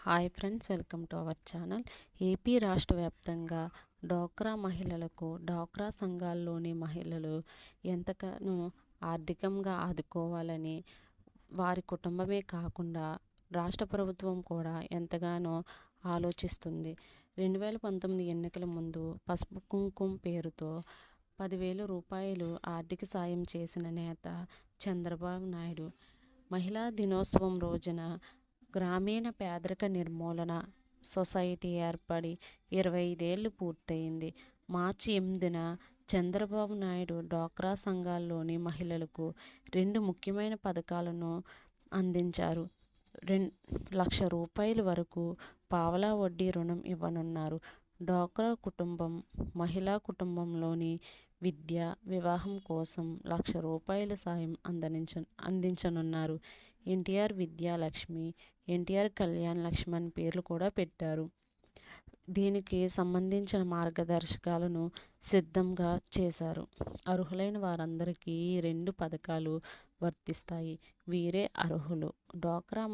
Hi friends, welcome to our channel. AP రాష్ట్ర వ్యాప్తంగా డ్వాక్రా మహిళలకు, డ్వాక్రా సంఘాల్లోని మహిళలు ఎంతగానో ఆర్థికంగా ఆదుకోవాలని వారి కుటుంబమే కాకుండా రాష్ట్ర ప్రభుత్వం కూడా ఎంతగానో ఆలోచిస్తుంది. 2019 ఎన్నికల ముందు పసుపు కుంకుమ పేరుతో 10,000 రూపాయలు ఆర్థిక సాయం చేసిన నేత చంద్రబాబు నాయుడు. మహిళా దినోత్సవం రోజున గ్రామీణ పేదరిక నిర్మూలన సొసైటీ ఏర్పడి 25 ఏళ్లు పూర్తయింది. మార్చి 8న చంద్రబాబు నాయుడు డ్వాక్రా సంఘాల్లోని మహిళలకు 2 ముఖ్యమైన పథకాలను అందించారు. 2,00,000 రూపాయల వరకు పావలా వడ్డీ రుణం ఇవ్వనున్నారు. డ్వాక్రా కుటుంబం, మహిళా కుటుంబంలోని విద్య, వివాహం కోసం 1,00,000 రూపాయల సాయం అందించనున్నారు. ఎన్టీఆర్ విద్యాలక్ష్మి, ఎన్టీఆర్ కళ్యాణ్ లక్ష్మి అని పేర్లు కూడా పెట్టారు. దీనికి సంబంధించిన మార్గదర్శకాలను సిద్ధంగా చేశారు. అర్హులైన వారందరికీ ఈ 2 పథకాలు వర్తిస్తాయి. వీరే అర్హులు. డ్వాక్రా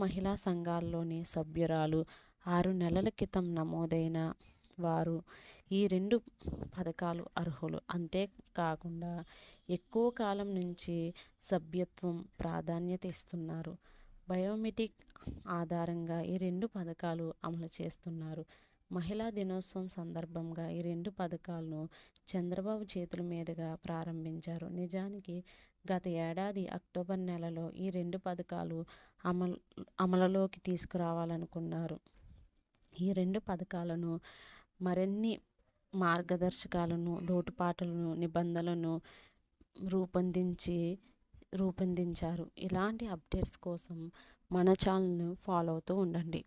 మహిళా సంఘాల్లోని సభ్యురాలు, 6 నెలల క్రితం నమోదైన వారు ఈ 2 పథకాలు అర్హులు. అంతేకాకుండా ఎక్కువ కాలం నుంచి సభ్యత్వం ప్రాధాన్యత ఇస్తున్నారు. బయోమెట్రిక్ ఆధారంగా ఈ 2 పథకాలు అమలు చేస్తున్నారు. మహిళా దినోత్సవం సందర్భంగా ఈ 2 పథకాలను చంద్రబాబు చేతుల మీదుగా ప్రారంభించారు. నిజానికి గత ఏడాది అక్టోబర్ నెలలో ఈ 2 పథకాలు అమలులోకి తీసుకురావాలనుకున్నారు. ఈ 2 పథకాలను మరిన్ని మార్గదర్శకాలను, లోటుపాట్లను, నిబంధనలను రూపొందించారు. ఇలాంటి అప్డేట్స్ కోసం మన ఛానల్ను ఫాలో అవుతూ ఉండండి.